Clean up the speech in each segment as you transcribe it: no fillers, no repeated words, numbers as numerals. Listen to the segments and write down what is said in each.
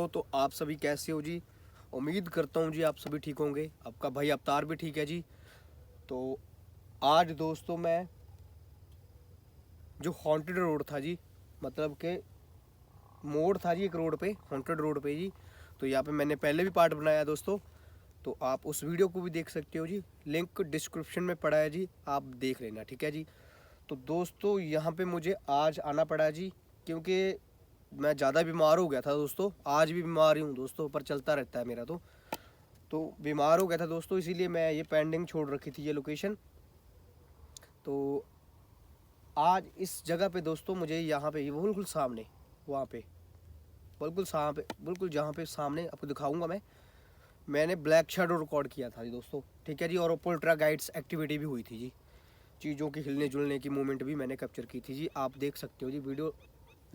दोस्तों, तो आप सभी कैसे हो जी। उम्मीद करता हूँ जी आप सभी ठीक होंगे। आपका भाई अवतार भी ठीक है जी। तो आज दोस्तों मैं जो हॉन्टेड रोड था जी, मतलब के मोड़ था जी एक रोड पे, हॉन्टेड रोड पे जी। तो यहाँ पे मैंने पहले भी पार्ट बनाया है दोस्तों, तो आप उस वीडियो को भी देख सकते हो जी। लिंक डिस्क्रिप्शन में पड़ा है जी, आप देख लेना, ठीक है जी। तो दोस्तों यहाँ पे मुझे आज आना पड़ा जी, क्योंकि मैं ज़्यादा बीमार हो गया था दोस्तों। आज भी बीमार ही हूँ दोस्तों, पर चलता रहता है मेरा। तो बीमार हो गया था दोस्तों, इसीलिए मैं ये पेंडिंग छोड़ रखी थी ये लोकेशन। तो आज इस जगह पे दोस्तों मुझे यहाँ पे बिल्कुल सामने, वहाँ पे बिल्कुल जहाँ पे सामने आपको दिखाऊंगा मैंने ब्लैक शैडो रिकॉर्ड किया था जी दोस्तों, ठीक है जी। और पोल्ट्रा गाइड्स एक्टिविटी भी हुई थी जी, चीज़ों की हिलने जुलने की मूवमेंट भी मैंने कैप्चर की थी जी। आप देख सकते हो जी, वीडियो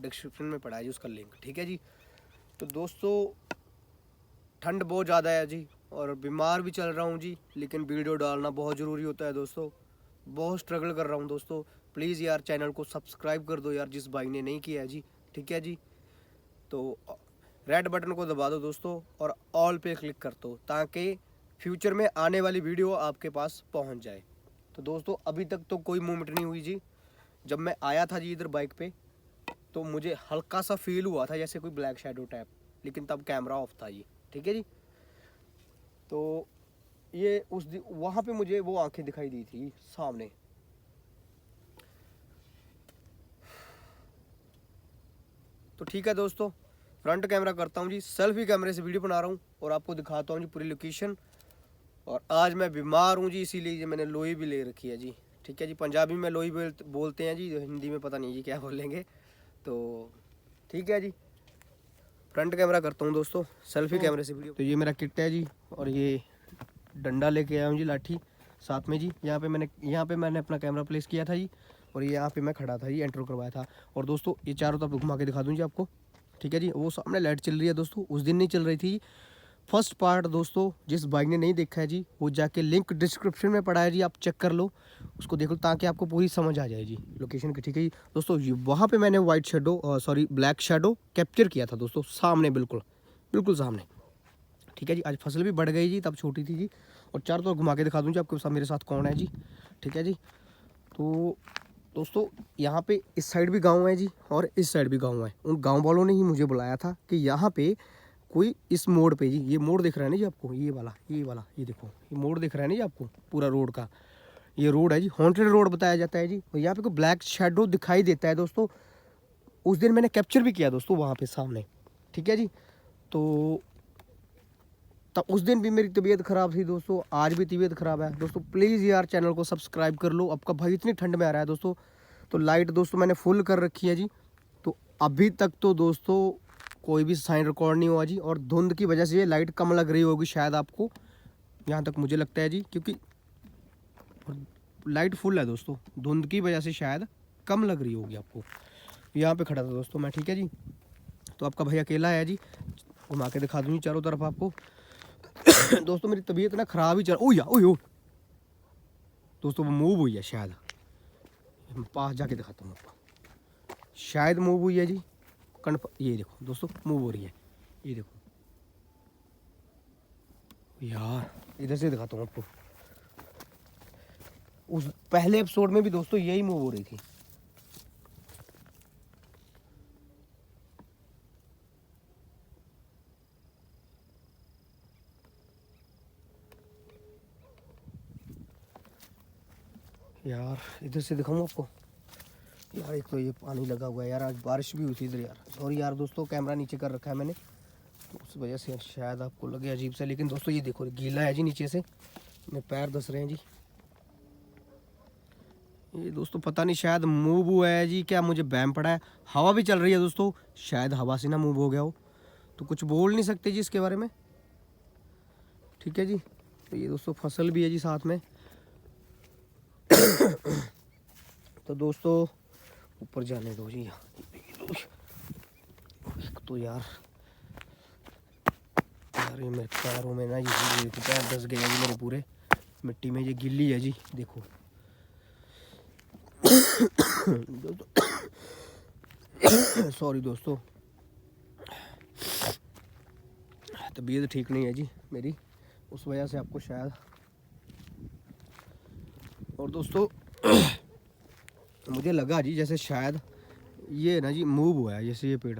डिस्क्रिप्शन में पड़ा है जी उसका लिंक, ठीक है जी। तो दोस्तों ठंड बहुत ज़्यादा है जी, और बीमार भी चल रहा हूँ जी, लेकिन वीडियो डालना बहुत ज़रूरी होता है दोस्तों। बहुत स्ट्रगल कर रहा हूँ दोस्तों। प्लीज़ यार चैनल को सब्सक्राइब कर दो यार, जिस भाई ने नहीं किया है जी, ठीक है जी। तो रेड बटन को दबा दो दोस्तों, और ऑल पे क्लिक कर दो, ताकि फ्यूचर में आने वाली वीडियो आपके पास पहुँच जाए। तो दोस्तों अभी तक तो कोई मूवमेंट नहीं हुई जी। जब मैं आया था जी इधर बाइक पे, तो मुझे हल्का सा फील हुआ था जैसे कोई ब्लैक शैडो टाइप, लेकिन तब कैमरा ऑफ था ये, ठीक है जी। तो ये वहाँ पे मुझे वो आंखें दिखाई दी थी सामने। तो ठीक है दोस्तों, फ्रंट कैमरा करता हूँ जी, सेल्फी कैमरे से वीडियो बना रहा हूँ और आपको दिखाता हूँ जी पूरी लोकेशन। और आज मैं बीमार हूँ जी, इसीलिए मैंने लोई भी ले रखी है जी, ठीक है जी। पंजाबी में लोई बोलते हैं जी, हिंदी में पता नहीं जी क्या बोलेंगे। तो ठीक है जी, फ्रंट कैमरा करता हूँ दोस्तों, सेल्फी कैमरे से वीडियो। तो ये मेरा किट है जी, और ये डंडा लेके आया हूँ जी, लाठी साथ में जी। यहाँ पे मैंने अपना कैमरा प्लेस किया था जी, और ये यहाँ पे मैं खड़ा था जी, एंटर करवाया था। और दोस्तों ये चारों तरफ घुमा के दिखा दूँ जी आपको, ठीक है जी। वो सामने लाइट चल रही है दोस्तों, उस दिन नहीं चल रही थी। फर्स्ट पार्ट दोस्तों जिस भाई ने नहीं देखा है जी, वो जाके लिंक डिस्क्रिप्शन में पड़ा है जी, आप चेक कर लो, उसको देख लो, ताकि आपको पूरी समझ आ जाए जी लोकेशन की, ठीक है जी दोस्तों। वहाँ पे मैंने white shadow black shadow capture किया था दोस्तों, सामने बिल्कुल सामने, ठीक है जी। आज फसल भी बढ़ गई जी, तब छोटी थी जी। और चारों तरफ घुमा के दिखा दूँ जी आपके साथ मेरे साथ कौन है जी, ठीक है जी। तो दोस्तों यहाँ पे इस साइड भी गांव है जी, और इस साइड भी गांव है। उन गांव वालों ने ही मुझे बुलाया था कि यहाँ पे कोई इस मोड़ पे जी, ये मोड़ दिख रहा है ना जी आपको, ये देखो, ये मोड़ दिख रहा है ना जी आपको, पूरा रोड का ये रोड है जी, हॉन्टेड रोड बताया जाता है जी। और यहाँ पे कोई ब्लैक शेडो दिखाई देता है दोस्तों, उस दिन मैंने कैप्चर भी किया दोस्तों वहाँ पे सामने, ठीक है जी। तो तब उस दिन भी मेरी तबीयत ख़राब थी दोस्तों, आज भी तबीयत ख़राब है दोस्तों। प्लीज़ यार चैनल को सब्सक्राइब कर लो। आपका भाई इतनी ठंड में आ रहा है दोस्तों। तो लाइट दोस्तों मैंने फुल कर रखी है जी। तो अभी तक तो दोस्तों कोई भी साइन रिकॉर्ड नहीं हुआ जी, और धुंध की वजह से ये लाइट कम लग रही होगी शायद आपको, यहाँ तक मुझे लगता है जी, क्योंकि लाइट फुल है दोस्तों, धुंध की वजह से शायद कम लग रही होगी आपको। यहाँ पे खड़ा था दोस्तों मैं, ठीक है जी। तो आपका भाई अकेला है जी, घुमा के दिखा दूँगी चारों तरफ आपको। दोस्तों मेरी तबीयत ना ख़राब ही चल, ओ दोस्तों वो मूव हुई है शायद, पास जाके दिखाता हूँ आपको, शायद मूव हुई है जी, ये देखो दोस्तों मूव हो रही है, ये देखो यार, इधर से दिखाता हूँ आपको। उस पहले एपिसोड में भी दोस्तों यही मूव हो रही थी। यार इधर से दिखाऊँ आपको यार, एक तो ये पानी लगा हुआ है यार, आज बारिश भी हुई थी इधर यार। सॉरी यार दोस्तों, कैमरा नीचे कर रखा है मैंने, तो उस वजह से शायद आपको लगे अजीब सा, लेकिन दोस्तों ये देखो गीला है जी नीचे से, मेरे पैर धंस रहे हैं जी। ये दोस्तों पता नहीं शायद मूव हुआ है जी, क्या मुझे बैम पड़ा है। हवा भी चल रही है दोस्तों, शायद हवा से ना मूव हो गया हो, तो कुछ बोल नहीं सकते जी इसके बारे में, ठीक है जी। तो ये दोस्तों फसल भी है जी साथ में। तो दोस्तों ऊपर जाने दो जी, तो यार ये मेरे पैरों में ना ये पैर धंस गए जी मेरे पूरे मिट्टी में, ये गिल्ली है जी देखो। सॉरी दोस्तों, तबीयत ठीक नहीं है जी मेरी, उस वजह से आपको शायद। और दोस्तों मुझे लगा जी जैसे शायद ये ना जी मूव हुआ है, जैसे ये पेड़।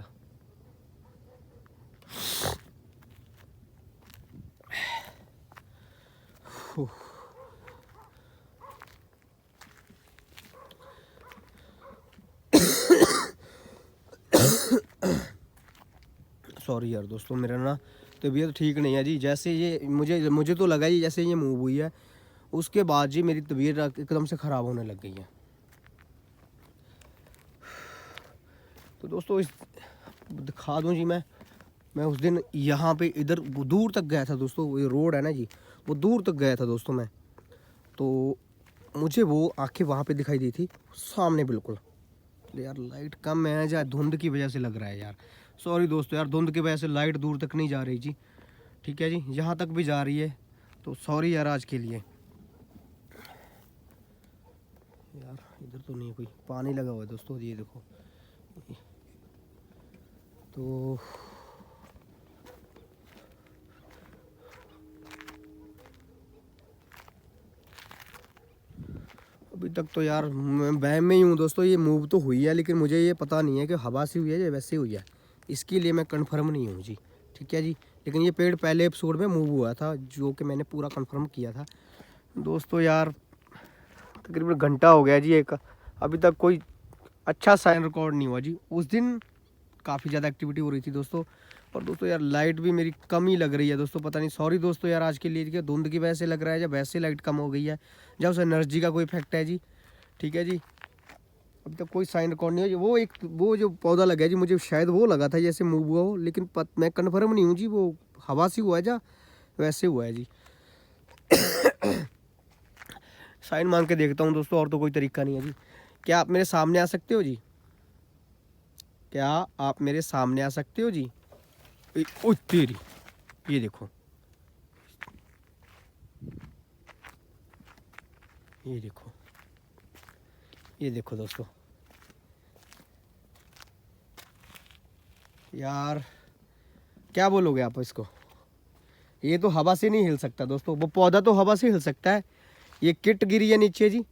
सॉरी यार दोस्तों, मेरा ना तबीयत ठीक नहीं है जी। जैसे ये मुझे तो लगा जी जैसे ये मूव हुई है, उसके बाद जी मेरी तबीयत एकदम से ख़राब होने लग गई है। तो दोस्तों इस दिखा दूं जी, मैं उस दिन यहाँ पे इधर दूर तक गया था दोस्तों, ये रोड है ना जी, वो दूर तक गया था दोस्तों मैं। तो मुझे वो आंखें वहाँ पे दिखाई दी थी सामने बिल्कुल। यार लाइट कम है या धुंध की वजह से लग रहा है यार, सॉरी दोस्तों यार, धुंध की वजह से लाइट दूर तक नहीं जा रही जी। ठीक है जी, यहाँ तक भी जा रही है तो सॉरी यार आज के लिए। यार इधर तो नहीं कोई पानी लगा हुआ है दोस्तों, ये देखो। तो अभी तक तो यार मैं वहम में ही हूँ दोस्तों, ये मूव तो हुई है लेकिन मुझे ये पता नहीं है कि हवा से हुई है या वैसे हुई है, इसके लिए मैं कंफर्म नहीं हूँ जी। ठीक है जी, लेकिन ये पेड़ पहले एपिसोड में मूव हुआ था जो कि मैंने पूरा कंफर्म किया था दोस्तों। यार तकरीबन घंटा हो गया जी एक, अभी तक कोई अच्छा साइन रिकॉर्ड नहीं हुआ जी। उस दिन काफ़ी ज़्यादा एक्टिविटी हो रही थी दोस्तों। और दोस्तों यार लाइट भी मेरी कम ही लग रही है दोस्तों, पता नहीं, सॉरी दोस्तों यार आज के लिए, कि धुंध की वजह से लग रहा है या वैसे लाइट कम हो गई है या उस एनर्जी का कोई इफेक्ट है जी। ठीक है जी, अभी तक कोई साइन रिकॉर्ड नहीं है। वो जो पौधा लगा है जी, मुझे शायद वो लगा था जैसे मूव हुआ हो, लेकिन मैं कन्फर्म नहीं हूँ जी वो हवा से हुआ है या वैसे हुआ है जी। साइन मांग के देखता हूँ दोस्तों, और तो कोई तरीका नहीं है जी। क्या आप मेरे सामने आ सकते हो जी? क्या आप मेरे सामने आ सकते हो जी? ओ तेरी, ये देखो, ये देखो, ये देखो दोस्तों। यार क्या बोलोगे आप इसको? ये तो हवा से नहीं हिल सकता दोस्तों, वो पौधा तो हवा से हिल सकता है, ये किट गिरी है नीचे जी,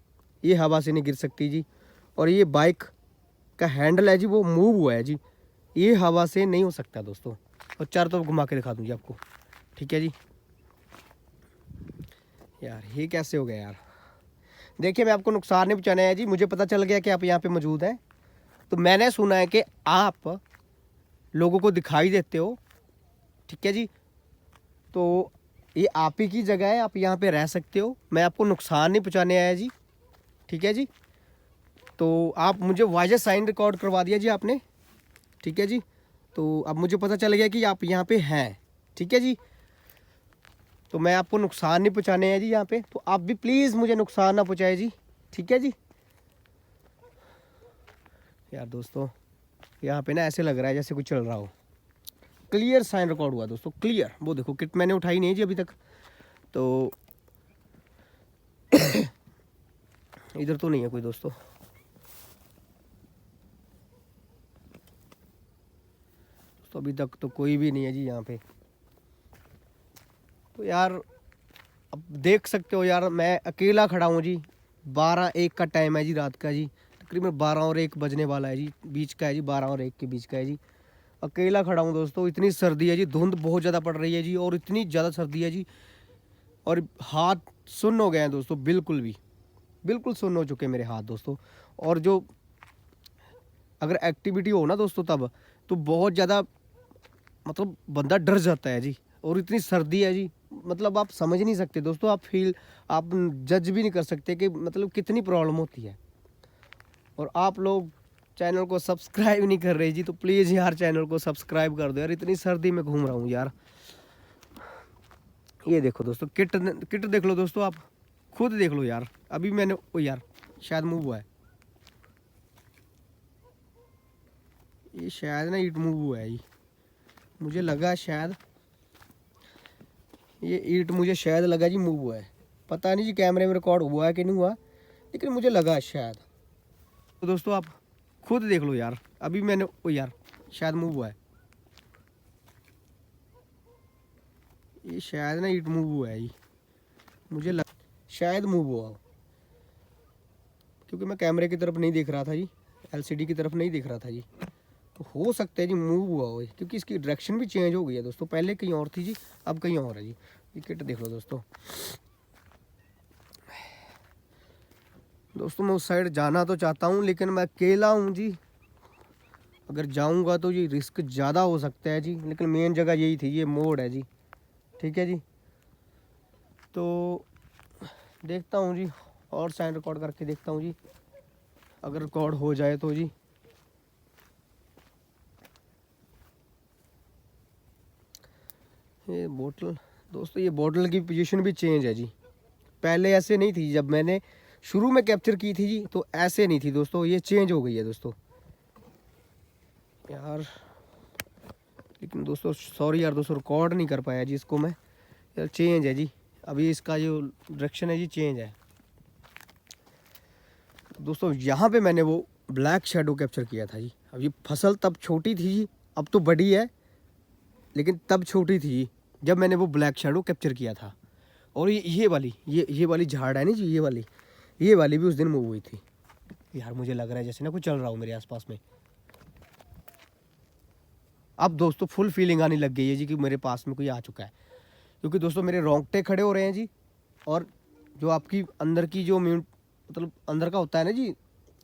ये हवा से नहीं गिर सकती जी। और ये बाइक का हैंडल है जी, वो मूव हुआ है जी, ये हवा से नहीं हो सकता दोस्तों। और चारों तरफ घुमा के दिखा दूँ जी आपको। ठीक है जी। यार ये कैसे हो गया यार? देखिए मैं आपको नुकसान नहीं पहुँचाना है जी, मुझे पता चल गया कि आप यहाँ पे मौजूद हैं, तो मैंने सुना है कि आप लोगों को दिखाई देते हो। ठीक है जी, तो ये आप ही की जगह है, आप यहाँ पे रह सकते हो, मैं आपको नुकसान नहीं पहुँचाने आया जी। ठीक है जी, तो आप मुझे वॉइस साइन रिकॉर्ड करवा दिया जी आपने। ठीक है जी, तो अब मुझे पता चल गया कि आप यहाँ पे हैं। ठीक है जी, तो मैं आपको नुकसान नहीं पहुँचाने आया जी यहाँ पे, तो आप भी प्लीज़ मुझे नुकसान ना पहुँचाए जी। ठीक है जी। यार दोस्तों यहाँ पे ना ऐसे लग रहा है जैसे कुछ चल रहा हो। क्लियर साइन रिकॉर्ड हुआ दोस्तों, क्लियर। वो देखो किट मैंने उठाई नहीं जी अभी तक, तो इधर तो नहीं है कोई दोस्तों। तो अभी तक तो कोई भी नहीं है जी यहाँ पे। तो यार अब देख सकते हो यार, मैं अकेला खड़ा हूँ जी, 12-1 का टाइम है जी रात का जी, तकरीबन 12 और 1 बजने वाला है जी, बीच का है जी, 12 और 1 के बीच का है जी। अकेला खड़ा हूँ दोस्तों, इतनी सर्दी है जी, धुंध बहुत ज़्यादा पड़ रही है जी, और इतनी ज़्यादा सर्दी है जी, और हाथ सुन्न हो गए हैं दोस्तों, बिल्कुल सुन्न हो चुके हैं मेरे हाथ दोस्तों। और जो अगर एक्टिविटी हो ना दोस्तों तब तो बहुत ज़्यादा मतलब बंदा डर जाता है जी। और इतनी सर्दी है जी, मतलब आप समझ नहीं सकते दोस्तों, आप जज भी नहीं कर सकते कि मतलब कितनी प्रॉब्लम होती है। और आप लोग चैनल को सब्सक्राइब नहीं कर रहे जी, तो प्लीज़ यार चैनल को सब्सक्राइब कर दो यार, इतनी सर्दी में घूम रहा हूँ यार। ये देखो दोस्तों, किट देख लो दोस्तों, आप खुद देख लो यार। अभी मैंने ओ यार शायद मूव हुआ है, ये शायद ना ईट मूव हुआ है, ये मुझे लगा शायद, ये ईट मुझे शायद लगा जी मूव हुआ है। पता नहीं जी कैमरे में रिकॉर्ड हुआ है कि नहीं हुआ, लेकिन मुझे लगा शायद। तो दोस्तों आप खुद देख लो यार, अभी मैंने ओ यार शायद मूव हुआ है। ये शायद ना ईट मूव हुआ है जी, मुझे शायद मूव हुआ हो, क्योंकि मैं कैमरे की तरफ नहीं देख रहा था जी, एलसीडी की तरफ नहीं देख रहा था जी। तो हो सकता है जी मूव हुआ हो, क्योंकि इसकी डायरेक्शन भी चेंज हो गई है दोस्तों। पहले कहीं और थी जी, अब कहीं और है जी। ये किट देख लो दोस्तों। दोस्तों मैं उस साइड जाना तो चाहता हूँ, लेकिन मैं अकेला हूँ जी। अगर जाऊँगा तो ये रिस्क ज़्यादा हो सकता है जी, लेकिन मेन जगह यही थी, ये मोड़ है जी। ठीक है जी, तो देखता हूँ जी, और साइन रिकॉर्ड करके देखता हूँ जी, अगर रिकॉर्ड हो जाए तो जी। ये बोतल दोस्तों, ये बोतल की पोजीशन भी चेंज है जी। पहले ऐसे नहीं थी, जब मैंने शुरू में कैप्चर की थी जी तो ऐसे नहीं थी दोस्तों, ये चेंज हो गई है दोस्तों यार। लेकिन दोस्तों सॉरी यार दोस्तों, रिकॉर्ड नहीं कर पाया जी इसको मैं यार। चेंज है जी, अभी इसका जो डायरेक्शन है जी चेंज है दोस्तों। यहाँ पे मैंने वो ब्लैक शेडो कैप्चर किया था जी। अब ये फसल तब छोटी थी जी, अब तो बड़ी है, लेकिन तब छोटी थी जब मैंने वो ब्लैक शेडो कैप्चर किया था। और ये वाली झाड़ है ना जी, ये वाली भी उस दिन मूव हुई थी यार। मुझे लग रहा है जैसे ना कुछ चल रहा हो मेरे आसपास में। अब दोस्तों फुल फीलिंग आने लग गई है जी कि मेरे पास में कोई आ चुका है, क्योंकि दोस्तों मेरे रोंगटे खड़े हो रहे हैं जी। और जो आपकी अंदर की जो मतलब अंदर का होता है ना जी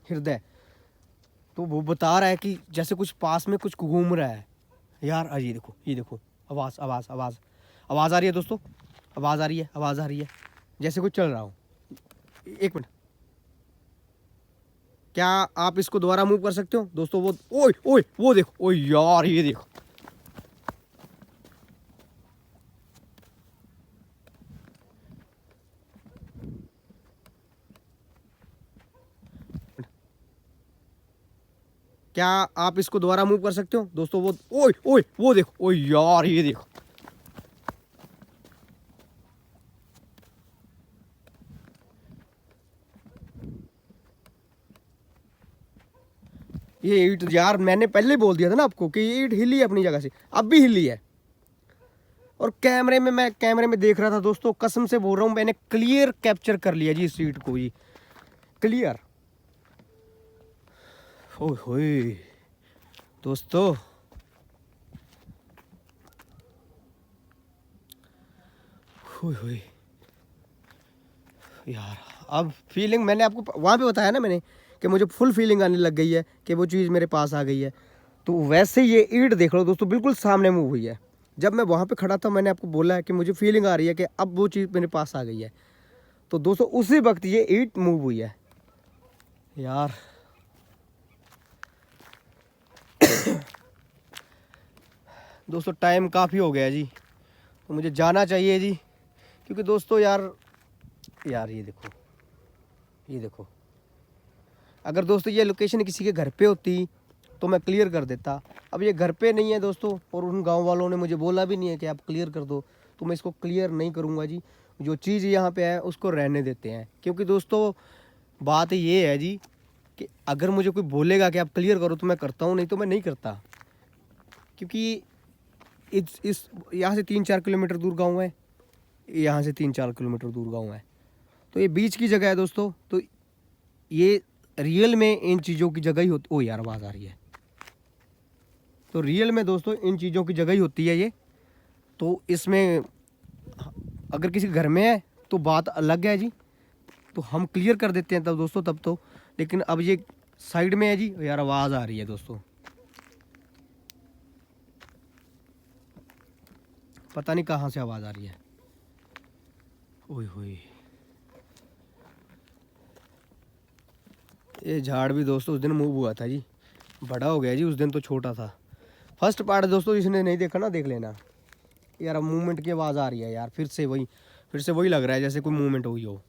हृदय, तो वो बता रहा है कि जैसे कुछ पास में कुछ घूम रहा है यार। ये देखो आवाज़ आवाज़ आवाज़ आवाज़ आ रही है दोस्तों, आवाज़ आ रही है जैसे कुछ चल रहा हो। एक मिनट, क्या आप इसको दोबारा मूव कर सकते हो दोस्तों? वो ओए ओए वो देखो, ओए यार ये देखो। क्या आप इसको दोबारा मूव कर सकते हो दोस्तों? वो ओए ओए वो देखो, ओए यार ये देखो। ये ईंट यार, मैंने पहले बोल दिया था ना आपको कि ये ईंट हिली है अपनी जगह से, अब भी हिली है। और मैं कैमरे में देख रहा था दोस्तों, कसम से बोल रहा हूँ, मैंने क्लियर कैप्चर कर लिया जी इस ईंट को जी, क्लियर। ओए होए दोस्तों, ओए होए यार। अब फीलिंग मैंने आपको वहाँ पे बताया ना मैंने कि मुझे फुल फीलिंग आने लग गई है कि वो चीज़ मेरे पास आ गई है। तो वैसे ये ईंट देख लो दोस्तों, बिल्कुल सामने मूव हुई है। जब मैं वहाँ पे खड़ा था मैंने आपको बोला है कि मुझे फीलिंग आ रही है कि अब वो चीज़ मेरे पास आ गई है। तो दोस्तों उसी वक्त ये ईंट मूव हुई है यार। दोस्तों टाइम काफ़ी हो गया जी, तो मुझे जाना चाहिए जी, क्योंकि दोस्तों यार ये देखो, अगर दोस्तों ये लोकेशन किसी के घर पे होती तो मैं क्लियर कर देता। अब ये घर पे नहीं है दोस्तों, और उन गांव वालों ने मुझे बोला भी नहीं है कि आप क्लियर कर दो, तो मैं इसको क्लियर नहीं करूँगा जी। जो चीज़ यहाँ पे है उसको रहने देते हैं, क्योंकि दोस्तों बात ये है जी कि अगर मुझे कोई बोलेगा कि आप क्लियर करो तो मैं करता हूँ, नहीं तो मैं नहीं करता। क्योंकि इस यहाँ से 3-4 किलोमीटर दूर गाँव है, यहाँ से 3-4 किलोमीटर दूर गाँव है, तो ये बीच की जगह है दोस्तों। तो ये रियल में इन चीज़ों की जगह ही होती। ओ यार आवाज़ आ रही है। तो रियल में दोस्तों इन चीज़ों की जगह ही होती है ये। तो इसमें अगर किसी घर में है तो बात अलग है जी, तो हम क्लियर कर देते हैं तब दोस्तों, तब तो। लेकिन अब ये साइड में है जी यार, आवाज़ आ रही है दोस्तों, पता नहीं कहाँ से आवाज़ आ रही है। ओए होए, ये झाड़ भी दोस्तों उस दिन मूव हुआ था जी, बड़ा हो गया जी, उस दिन तो छोटा था। फर्स्ट पार्ट दोस्तों जिसने नहीं देखा ना देख लेना यार। अब मूवमेंट की आवाज़ आ रही है यार, फिर से वही लग रहा है जैसे कोई मूवमेंट हुई हो।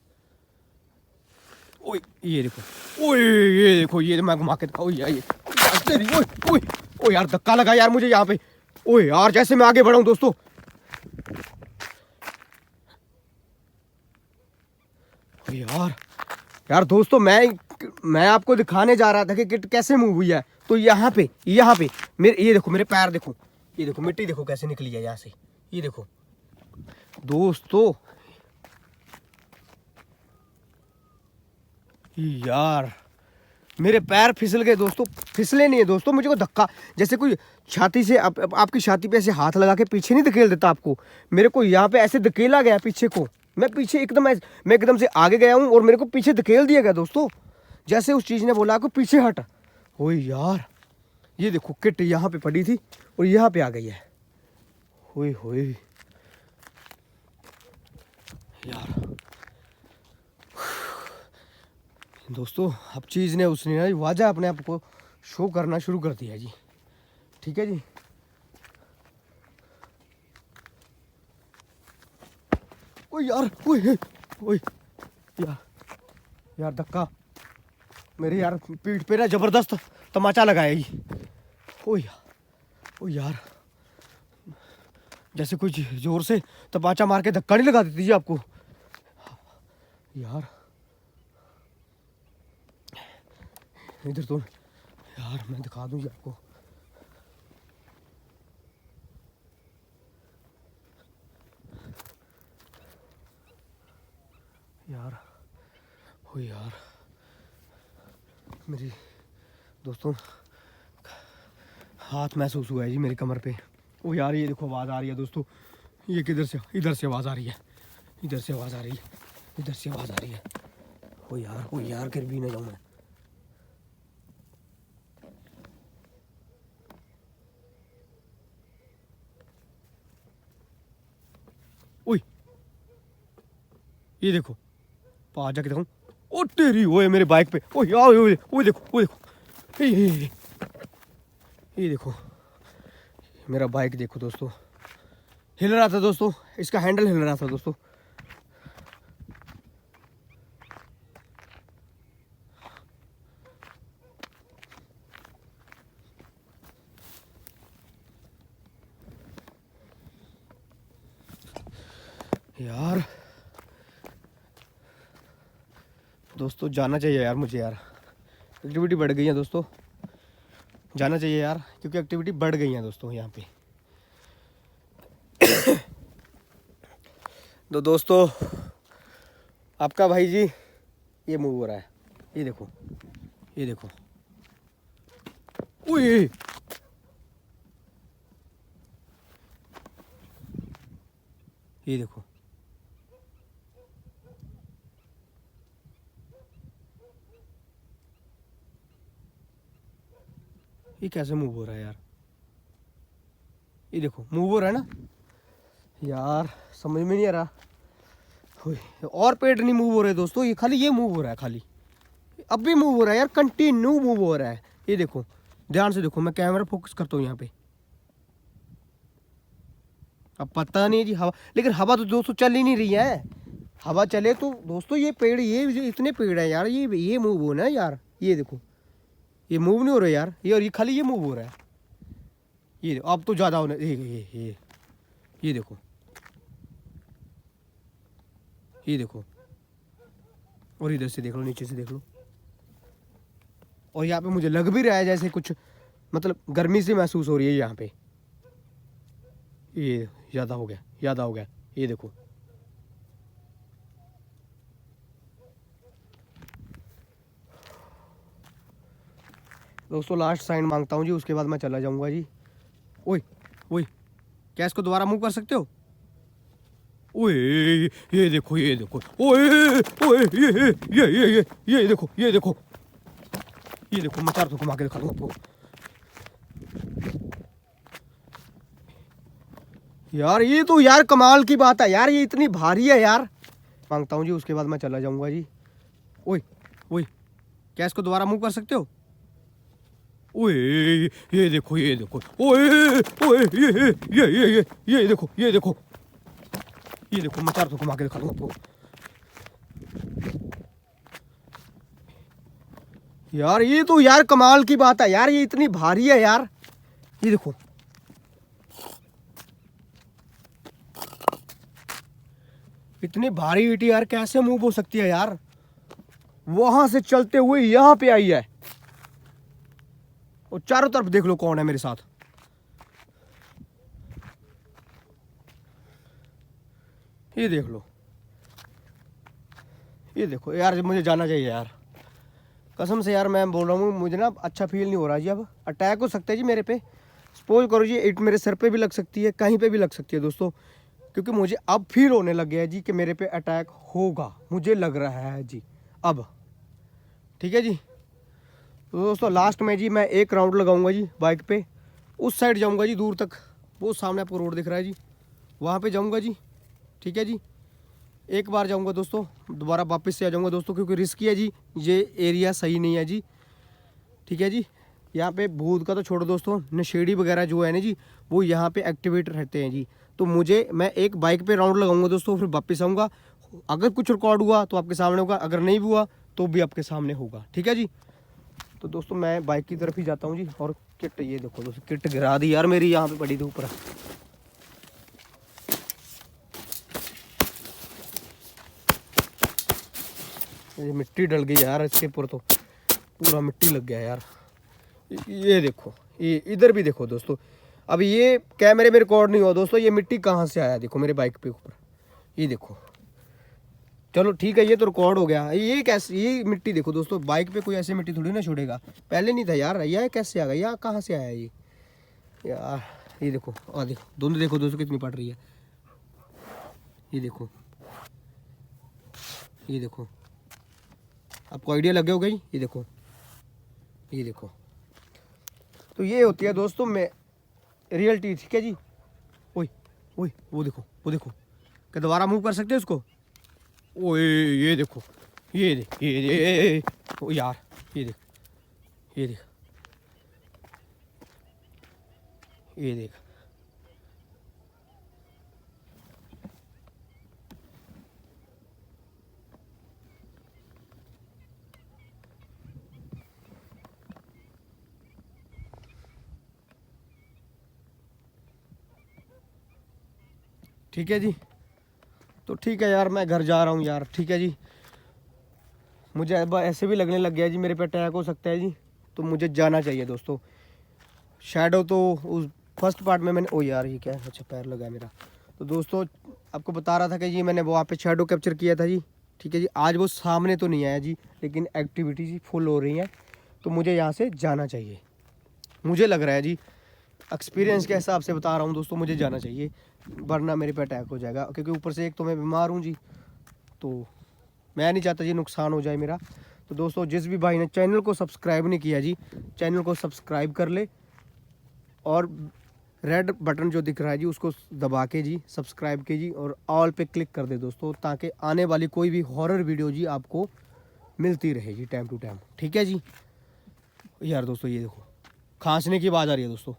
ओए ये देखो, ओए ये देखो, ये मैं घुमा के दिखाऊँ यार, ये ओए ओए ओए यार धक्का लगा यार मुझे यहाँ पे। ओए यार जैसे मैं आगे बढ़ा हूँ दोस्तों, यार दोस्तों मैं आपको दिखाने जा रहा था कि किट कैसे मूव हुई है। तो यहाँ पे मेरे ये देखो, मेरे पैर देखो, ये देखो मिट्टी देखो कैसे निकली है यहाँ से, ये देखो दोस्तों यार मेरे पैर फिसल गए दोस्तों। फिसले नहीं है दोस्तों, मुझे को धक्का, जैसे कोई छाती से आपकी छाती पे ऐसे हाथ लगा के पीछे नहीं धकेल देता आपको, मेरे को यहाँ पे ऐसे धकेला गया पीछे को। मैं पीछे एकदम, मैं एकदम से आगे गया हूँ और मेरे को पीछे धकेल दिया गया दोस्तों, जैसे उस चीज़ ने बोला को पीछे हट। ओ यार ये देखो किट यहाँ पे पड़ी थी और यहाँ पे आ गई है। ओए होए यार दोस्तों, अब चीज़ ने उसने ना वाजा अपने आप को शो करना शुरू कर दिया जी। ठीक है जी। ओ यार ओए ओए यार यार धक्का मेरे यार पीठ पे ना जबरदस्त तमाचा लगाया जी। ओ यार जैसे कुछ जोर से तमाचा मार के धक्का नहीं लगा देती जी आपको यार। इधर तो यार मैं दिखा दूं जी आपको। यार ओ यार मेरी दोस्तों हाथ महसूस हुआ है जी मेरी कमर पे। ओ यार ये देखो आवाज़ आ रही है दोस्तों, ये किधर से, इधर से आवाज़ आ रही है, इधर से आवाज़ आ रही है, इधर से आवाज़ आ रही है। ओ यार गिर भी ना जाऊँ मैं। ओए ये देखो पास जाके देखूँ। ओ तेरी ओए मेरे बाइक पे। ओ यार ओए देखो ये देखो मेरा बाइक देखो दोस्तों, हिल रहा था दोस्तों, इसका हैंडल हिल रहा था दोस्तों। यार दोस्तों जाना चाहिए यार मुझे यार, एक्टिविटी बढ़ गई है दोस्तों, जाना चाहिए यार क्योंकि एक्टिविटी बढ़ गई है दोस्तों यहाँ पे। तो दोस्तों आपका भाई जी ये मूव हो रहा है, ये देखो ये देखो। ओए ये देखो ये कैसे मूव हो रहा है यार, ये देखो मूव हो रहा है ना यार, समझ में नहीं आ रहा। और पेड़ नहीं मूव हो रहे दोस्तों, ये खाली ये मूव हो रहा है, खाली अब भी मूव हो रहा है यार, कंटिन्यू मूव हो रहा है। ये देखो ध्यान से देखो, मैं कैमरा फोकस करता हूँ यहाँ पे। अब पता नहीं जी हवा, लेकिन हवा तो दोस्तों चल ही नहीं रही है। हवा चले तो दोस्तों ये पेड़, ये इतने पेड़ है यार, ये मूव हो ना यार, ये देखो ये मूव नहीं हो रहा यार, ये और ये खाली ये मूव हो रहा है। ये अब तो ज़्यादा होने, ये देखो ये देखो, और इधर से देख लो, नीचे से देख लो, और यहाँ पे मुझे लग भी रहा है जैसे कुछ मतलब गर्मी से महसूस हो रही है यहाँ पे। ये ज़्यादा हो गया, ज़्यादा हो गया, ये देखो दोस्तों। लास्ट साइन मांगता हूँ जी, उसके बाद मैं चला जाऊँगा जी। ओए ओए क्या इसको दोबारा मूव कर सकते हो? ओए ये देखो ये देखो, ओए ओए ये देखो ये देखो ये देखो, मैं चार तो घुमा के दिखा दूँ आपको यार। ये तो यार कमाल की बात है यार, ये इतनी भारी है यार। मांगता हूँ जी, उसके बाद मैं चला जाऊँगा जी। ओए ओए क्या इसको दोबारा मूव कर सकते हो? ओए ये देखो ये देखो, ओए ओए ये देखो ये देखो ये देखो, मैं चार तो घुमा के दिखा दूँ आपको यार। ये तो यार कमाल की बात है यार, ये इतनी भारी है यार। ये देखो इतनी भारी ईटी यार कैसे मूव हो सकती है यार, वहां से चलते हुए यहां पे आई है। और चारों तरफ देख लो कौन है मेरे साथ। ये देख लो, ये देखो यार, मुझे जाना चाहिए यार, कसम से यार मैं बोल रहा हूँ, मुझे ना अच्छा फील नहीं हो रहा जी। अब अटैक हो सकता है जी मेरे पे, सपोज करो जी इट मेरे सर पे भी लग सकती है, कहीं पे भी लग सकती है दोस्तों, क्योंकि मुझे अब फील होने लग गया है जी कि मेरे पे अटैक होगा, मुझे लग रहा है जी अब। ठीक है जी, तो दोस्तों लास्ट में जी मैं एक राउंड लगाऊंगा जी बाइक पे, उस साइड जाऊंगा जी दूर तक, वो सामने आपको रोड दिख रहा है जी, वहाँ पे जाऊंगा जी। ठीक है जी, एक बार जाऊंगा दोस्तों, दोबारा वापस से आ जाऊंगा दोस्तों, क्योंकि रिस्की है जी, ये एरिया सही नहीं है जी। ठीक है जी, यहाँ पे भूत का तो छोड़ो दोस्तों, नशेड़ी वगैरह जो है ना जी, वो यहाँ पे एक्टिवेट रहते हैं जी। तो मैं एक बाइक पे राउंड लगाऊंगा दोस्तों, फिर वापस आऊँगा। अगर कुछ रिकॉर्ड हुआ तो आपके सामने होगा, अगर नहीं भी हुआ तो भी आपके सामने होगा। ठीक है जी, तो दोस्तों मैं बाइक की तरफ ही जाता हूँ जी। और किट, ये देखो दोस्तों, किट गिरा दी यार मेरी, यहाँ पे पड़ी थी ऊपर। ये मिट्टी डल गई यार इसके ऊपर, तो पूरा मिट्टी लग गया यार। ये देखो, ये इधर भी देखो दोस्तों, अब ये कैमरे में रिकॉर्ड नहीं हुआ दोस्तों, ये मिट्टी कहाँ से आया देखो मेरे बाइक पे ऊपर, ये देखो। चलो ठीक है, ये तो रिकॉर्ड हो गया। ये कैसे, ये मिट्टी देखो दोस्तों, बाइक पे कोई ऐसे मिट्टी थोड़ी ना छोड़ेगा, पहले नहीं था यार, ये कैसे आ गया, यहाँ कहाँ से आया ये यार। ये देखो, और देखो धुंध देखो दोस्तों कितनी पड़ रही है, ये देखो, ये देखो, आपको आइडिया लग गया होगा जी। ये देखो, ये देखो, तो ये होती है दोस्तों मैं रियलिटी। ठीक है जी, ओए ओए, वो देखो, वो देखो, क्या दोबारा मूव कर सकते हैं उसको? ओए ये देखो, ये देख, ये ओ यार, ये देख, ये देख, ये देख, ठीक है जी। तो ठीक है यार, मैं घर जा रहा हूँ यार। ठीक है जी, मुझे अब ऐसे भी लगने लग गया जी मेरे पे अटैक हो सकता है जी, तो मुझे जाना चाहिए दोस्तों। शैडो तो उस फर्स्ट पार्ट में मैंने, ओ यार ये क्या है, अच्छा पैर लगा मेरा। तो दोस्तों आपको बता रहा था कि जी मैंने वहाँ पे शैडो कैप्चर किया था जी। ठीक है जी, आज वो सामने तो नहीं आया जी, लेकिन एक्टिविटी जी फुल हो रही है, तो मुझे यहाँ से जाना चाहिए, मुझे लग रहा है जी, एक्सपीरियंस के हिसाब से बता रहा हूँ दोस्तों, मुझे जाना चाहिए, वरना मेरे पे अटैक हो जाएगा। क्योंकि ऊपर से एक तो मैं बीमार हूँ जी, तो मैं नहीं चाहता जी नुकसान हो जाए मेरा। तो दोस्तों जिस भी भाई ने चैनल को सब्सक्राइब नहीं किया जी, चैनल को सब्सक्राइब कर ले, और रेड बटन जो दिख रहा है जी उसको दबा के जी सब्सक्राइब के जी, और ऑल पे क्लिक कर दे दोस्तों, ताकि आने वाली कोई भी हॉरर वीडियो जी आपको मिलती रहे जी टाइम टू टाइम। ठीक है जी यार, दोस्तों ये देखो, खांसने की आवाज़ आ रही है दोस्तों।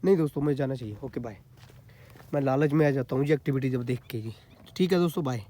नहीं दोस्तों, मुझे जाना चाहिए। Okay bye. मैं लालच में आ जाता हूँ जी एक्टिविटी जब देख के जी। ठीक है दोस्तों, बाय।